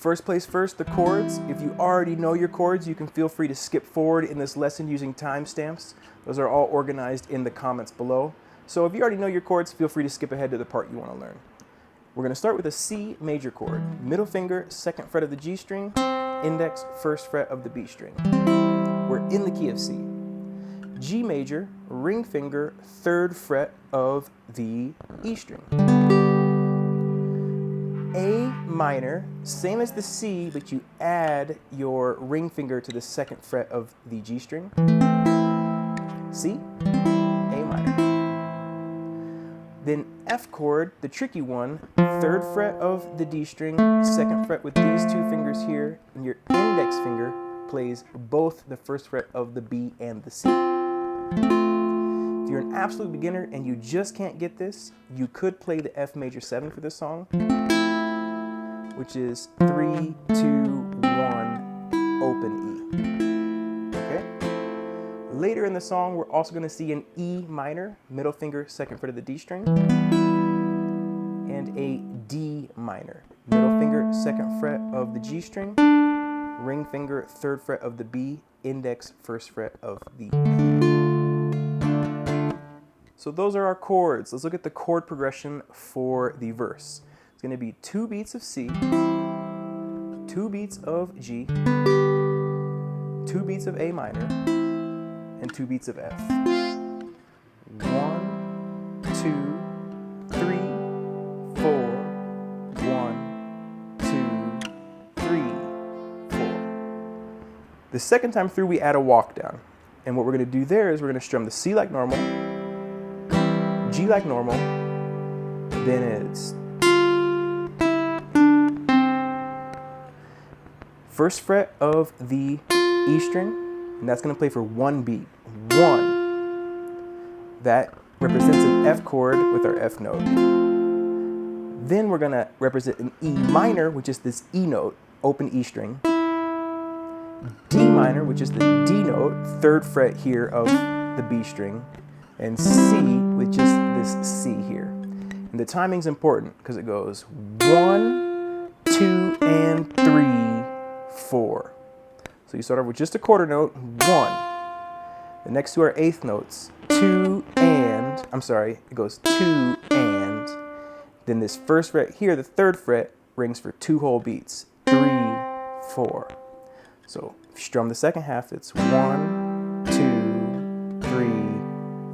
First place first, the chords. If you already know your chords, you can feel free to skip forward in this lesson using timestamps. Those are all organized in the comments below. So if you already know your chords, feel free to skip ahead to the part you want to learn. We're going to start with a C major chord. Middle finger, 2nd fret of the G string, index, 1st fret of the B string. We're in the key of C. G major, ring finger, 3rd fret of the E string. A minor, same as the C, but you add your ring finger to the 2nd fret of the G string. C, A minor. Then F chord, the tricky one, 3rd fret of the D string, 2nd fret with these 2 fingers here, and your index finger plays both the 1st fret of the B and the C. If you're an absolute beginner and you just can't get this, you could play the F major 7 for this song, which is 3, 2, 1, open E. Okay? Later in the song, we're also going to see an E minor, middle finger, 2nd fret of the D string, and a D minor, middle finger, 2nd fret of the G string, ring finger, 3rd fret of the B, index, 1st fret of the E. So those are our chords. Let's look at the chord progression for the verse. It's going to be 2 beats of C, 2 beats of G, 2 beats of A minor, and 2 beats of F. 1, 2, 3, 4, 1, 2, 3, 4. The second time through, we add a walk down. And what we're going to do there is we're going to strum the C like normal, G like normal, then it's 1st fret of the E string, and that's going to play for 1 beat. 1. That represents an F chord with our F note. Then we're going to represent an E minor, which is this E note, open E string. D minor, which is the D note, 3rd fret here of the B string. And C with just this C here. And the timing's important because it goes 1, 2, and 3, 4. So you start off with just a quarter note, 1. The next 2 are 8th notes, 2 and, it goes 2 and. Then this 1st fret here, the 3rd fret, rings for 2 whole beats, 3, 4. So if you strum the second half, it's 1, 2, 3,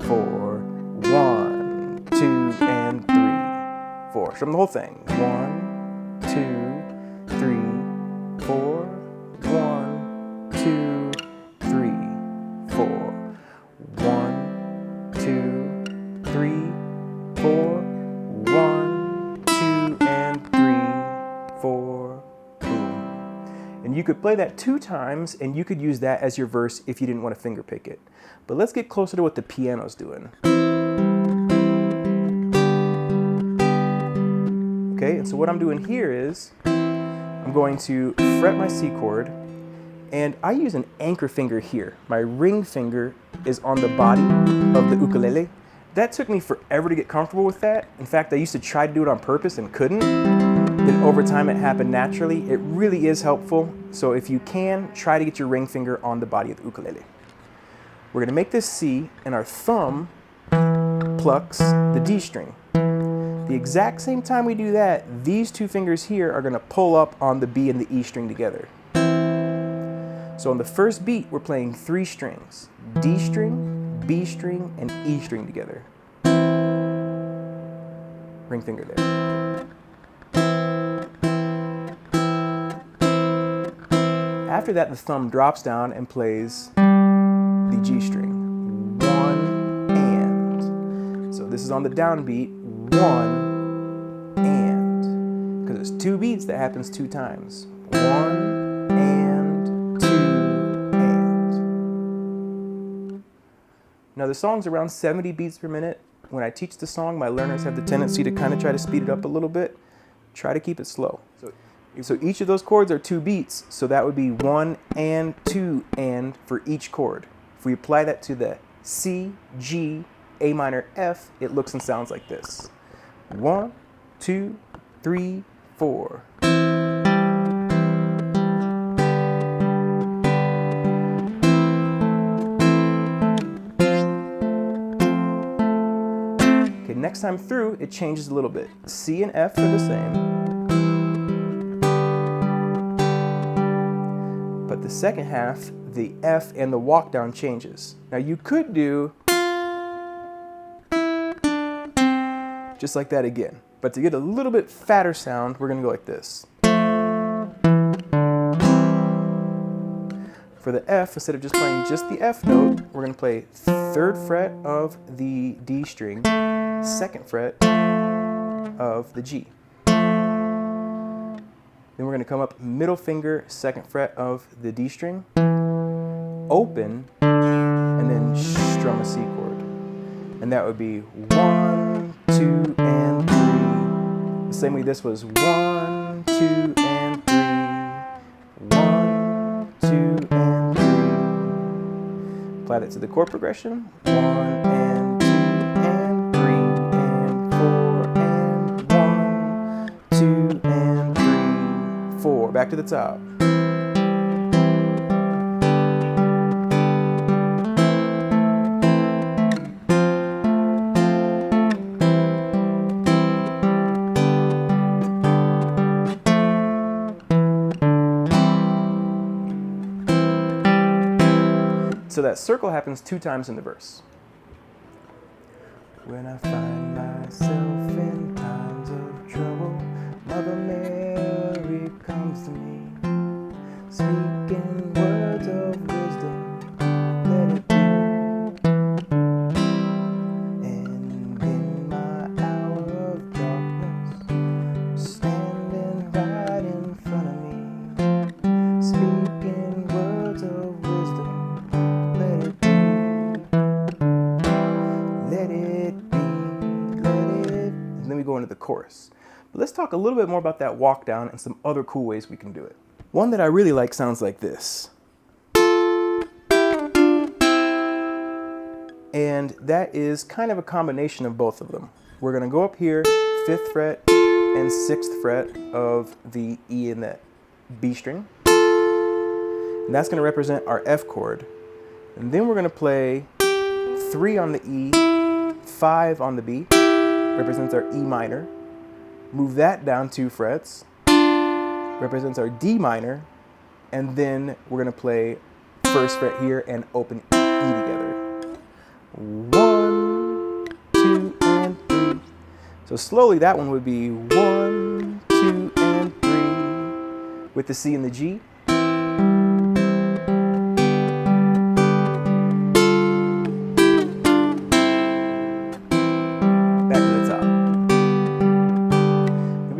4, 1, 2, and 3, 4. Strum the whole thing. 1, 2, 3, 4, 1, 2, 3, 4. 1, 2, 3, 4, 1, 2, and 3, 4. Boom. And you could play that 2 times, and you could use that as your verse if you didn't want to finger pick it. But let's get closer to what the piano's doing. Okay, and so what I'm doing here is I'm going to fret my C chord, and I use an anchor finger here. My ring finger is on the body of the ukulele. That took me forever to get comfortable with that. In fact, I used to try to do it on purpose and couldn't. Then over time it happened naturally. It really is helpful. So if you can, try to get your ring finger on the body of the ukulele. We're going to make this C, and our thumb plucks the D string. The exact same time we do that, these 2 fingers here are going to pull up on the B and the E string together. So on the first beat, we're playing 3 strings, D string, B string, and E string together. Ring finger there. After that, the thumb drops down and plays the G string. 1 and. So this is on the downbeat. 1 and. Because it's 2 beats that happens 2 times. 1 and 2 and. Now the song's around 70 beats per minute. When I teach the song, my learners have the tendency to kind of try to speed it up a little bit. Try to keep it slow. So each of those chords are 2 beats, so that would be 1 and 2 and for each chord. If we apply that to the C, G, A minor, F, it looks and sounds like this. 1, 2, 3, 4. next time through, it changes a little bit. C and F are the same, but the second half, the F and the walk down changes. Now you could do just like that again, but to get a little bit fatter sound, we're gonna go like this. For the F, instead of just playing just the F note, we're gonna play 3rd fret of the D string, 2nd fret of the G. Then we're gonna come up middle finger, 2nd fret of the D string, open, and then strum a C chord. And that would be 1, 2, and 3. The same way this was 1, 2, and 3. 1, 2, and 3. Apply that to the chord progression. 1 and 2 and 3 and 4 and 1, 2 and 3, 4. Back to the top. So that circle happens 2 times in the verse. When I find myself in times of trouble, Mother Mary comes to me, speaking words of wisdom, let it be. And in my hour of darkness, standing right in front of me, speaking words of wisdom. Let it be, let it be, let it. And then we go into the chorus. But let's talk a little bit more about that walk down and some other cool ways we can do it. One that I really like sounds like this. And that is kind of a combination of both of them. We're gonna go up here, 5th fret and 6th fret of the E and the B string. And that's gonna represent our F chord. And then we're going to play 3 on the E, 5 on the B, represents our E minor. Move that down 2 frets, represents our D minor. And then we're going to play 1st fret here and open E together. 1, 2, and 3. So slowly that one would be 1, 2, and 3 with the C and the G.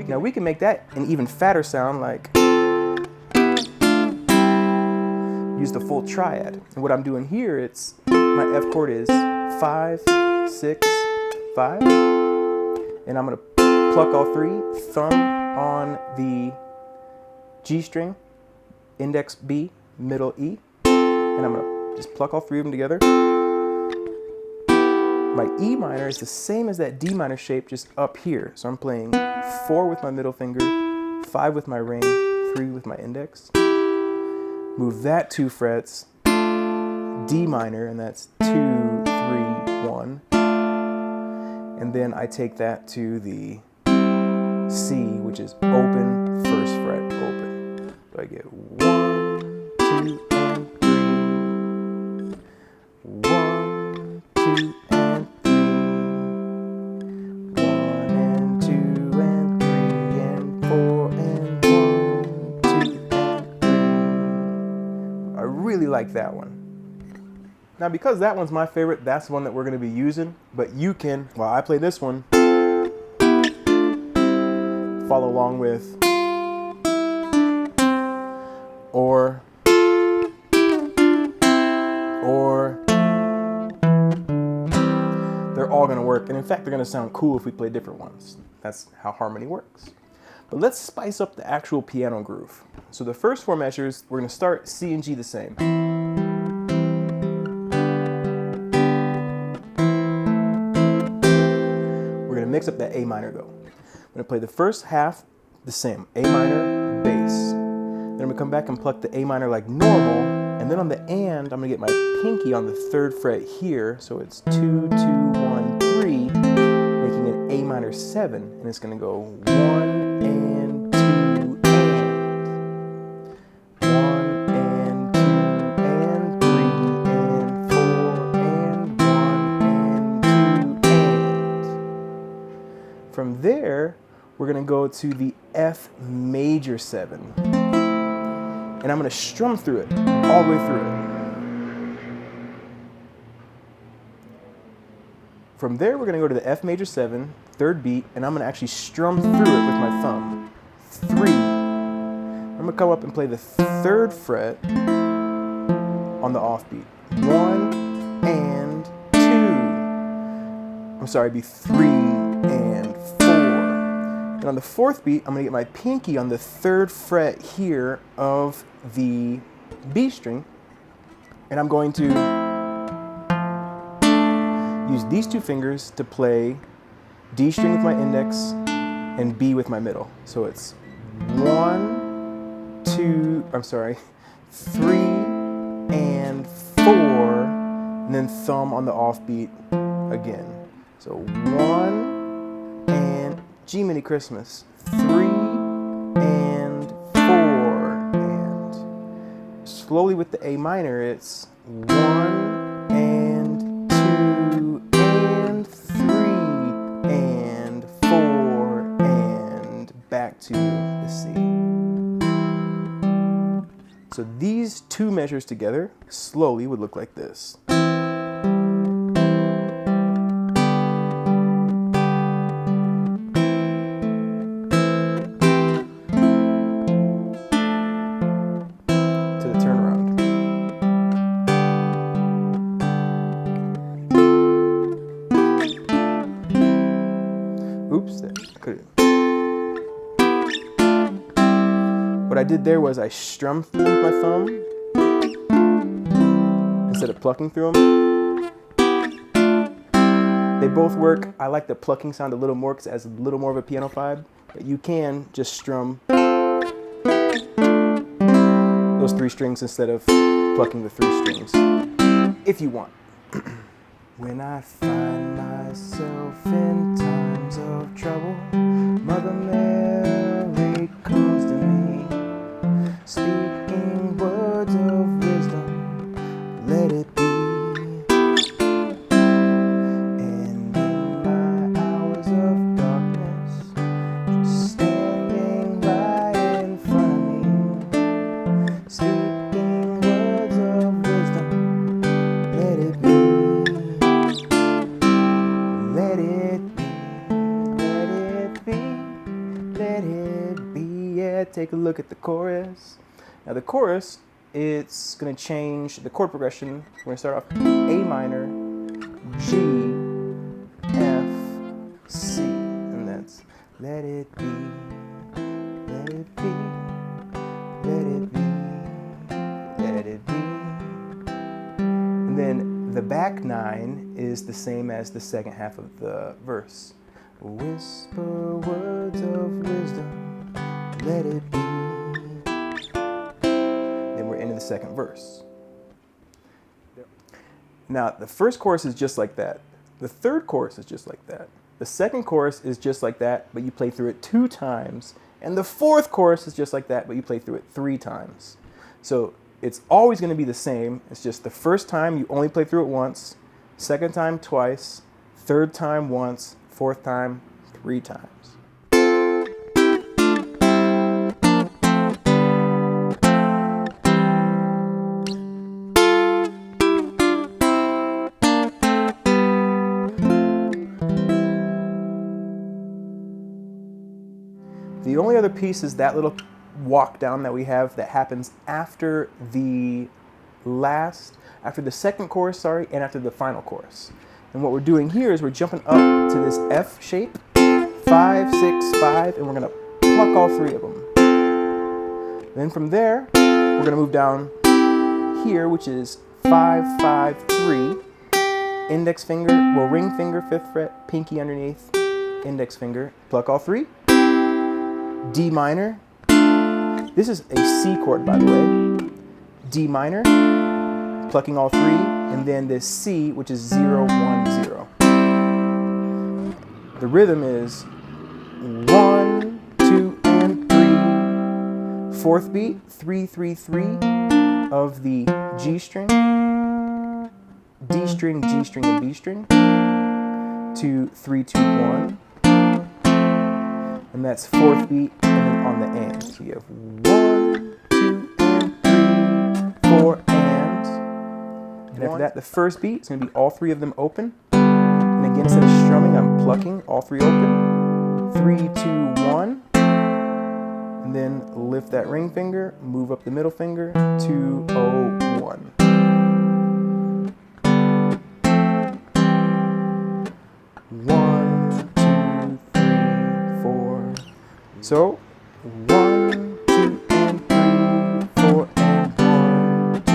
Now we can make that an even fatter sound, like use the full triad. And what I'm doing here, it's my F chord is 5, 6, 5, and I'm gonna pluck all 3, thumb on the G string, index B, middle E, and I'm gonna just pluck all 3 of them together. My E minor is the same as that D minor shape, just up here. So I'm playing 4 with my middle finger, 5 with my ring, 3 with my index. Move that 2 frets, D minor, and that's 2, 3, 1. And then I take that to the C, which is open, 1st fret, open. So I get 1, 2, and 3. 1, 2, and 3. 1 and 2 and 3 and 4 and 1, 2 and 3. I really like that one. Now, because that one's my favorite, that's the one that we're going to be using. But you can, while I play this one, follow along with, or, they're all going to work. And in fact, they're going to sound cool if we play different ones. That's how harmony works. But let's spice up the actual piano groove. So the first 4 measures, we're going to start C and G the same. Mix up that A minor though. I'm going to play the first half the same, A minor, bass. Then I'm going to come back and pluck the A minor like normal, and then on the and, I'm going to get my pinky on the 3rd fret here, so it's 2, 2, 1, 3, making an minor 7, and it's going to go 1 and 2 and 1 and 2 and 3 and 4 and 1 and 2 and. From there, we're going to go to the F major 7, and I'm going to strum through it all the way through it. From there, we're going to go to the F major 7, 3rd beat, and I'm going to actually strum through it with my thumb. 3. I'm going to come up and play the 3rd fret on the off beat. 1 and 2. I'm sorry, it'd be 3 and 4. And on the 4th beat, I'm going to get my pinky on the 3rd fret here of the B string, and I'm going to use these 2 fingers to play D string with my index and B with my middle. So it's 1, 2, 3 and 4, and then thumb on the off beat again. So 1 and G Mini Christmas, 3 and 4, and slowly with the A minor, it's 1 and 2 and 3 and 4 and back to the C. So these 2 measures together slowly would look like this. To the turnaround. Oops, I couldn't. What I did there was I strummed through with my thumb instead of plucking through them. They both work. I like the plucking sound a little more because it has a little more of a piano vibe, but you can just strum those 3 strings instead of plucking the 3 strings if you want. When I find myself in times of trouble, Mother Mary comes to me, speaking words of wisdom, let it be. And in my hours of darkness, just standing right in front of me, speaking words of wisdom, let it be. Let it be, let it be, let it be. Yeah, take a look at the chorus. Now the chorus, it's going to change the chord progression. We're going to start off A minor, G, F, C, and that's let it be, let it be, let it be, let it be. And then the back 9 is the same as the second half of the verse. Whisper words of wisdom, let it be. Then we're into the second verse. Now, the first chorus is just like that. The third chorus is just like that. The second chorus is just like that, but you play through it 2 times. And the fourth chorus is just like that, but you play through it 3 times. So it's always going to be the same. It's just the first time you only play through it once, second time twice, third time once, fourth time 3 times. The only other piece is that little walk down that we have that happens after the second chorus, and after the final chorus. And what we're doing here is we're jumping up to this F shape, 5, 6, 5, and we're gonna pluck all 3 of them. Then from there, we're gonna move down here, which is 5, 5, 3, index finger, well, ring finger, 5th fret, pinky underneath, index finger, pluck all 3, D minor. This is a C chord, by the way. D minor, plucking all 3, and then this C, which is 0, 1, 0. The rhythm is 1, 2, and 3. Fourth beat, 3, 3, 3 of the G string, D string, G string, and B string, to 3, 2, 1. And that's fourth beat, and then on the and. So you have 1, 2, and 3, 4, and. And after that, the first beat is going to be all three of them open. And again, instead of strumming, I'm plucking all three open. 3, 2, 1. And then lift that ring finger, move up the middle finger, 2, 0, 1. So, 1, 2, and 3, 4, and 1, 2,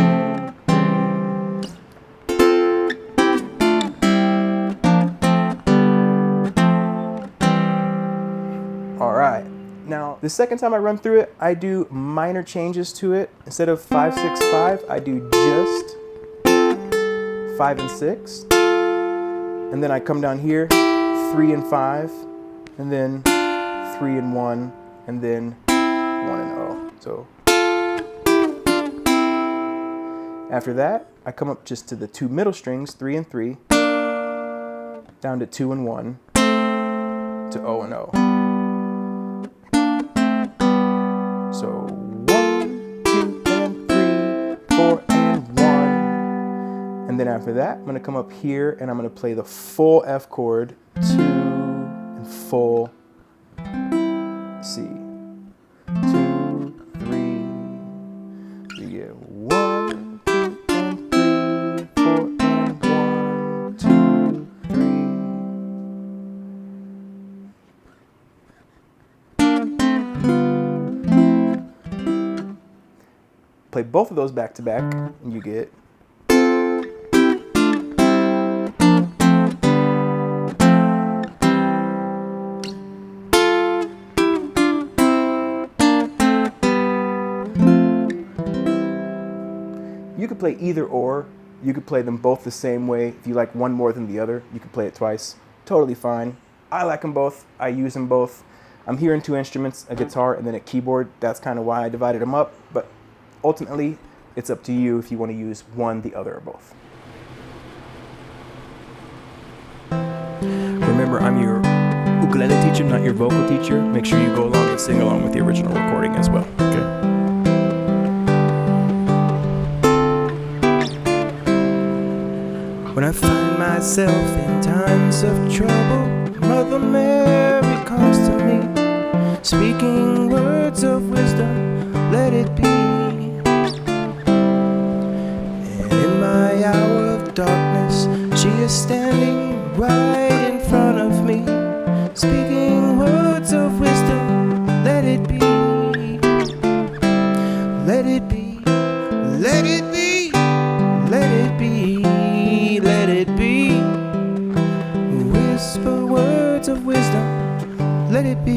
3. All right. Now, the second time I run through it, I do minor changes to it. Instead of 5, 6, 5, I do just 5 and 6. And then I come down here, 3 and 5, and then 3 and 1, and then 1 and 0. So after that, I come up just to the two middle strings, 3 and 3, down to 2 and 1, to 0 and 0. So 1, 2, and 3, 4, and 1. And then after that, I'm going to come up here and I'm going to play the full F chord, 2 and full C. 2, 3. You get 1, 2, and 3, 4, and 1, 2, 3. Play both of those back to back, and you get. You could play either or. You could play them both the same way. If you like one more than the other, you could play it twice. Totally fine. I like them both. I use them both. I'm hearing two instruments, a guitar and then a keyboard. That's kind of why I divided them up. But ultimately, it's up to you if you want to use one, the other, or both. Remember, I'm your ukulele teacher, not your vocal teacher. Make sure you go along and sing along with the original recording as well. Okay. When I find myself in times of trouble, Mother Mary comes to me, speaking words of wisdom, let it be. And in my hour of darkness, she is standing right in front of me, speaking words of wisdom, let it be. Let it be, let it be, let it be. Let it be. Whisper words of wisdom, let it be.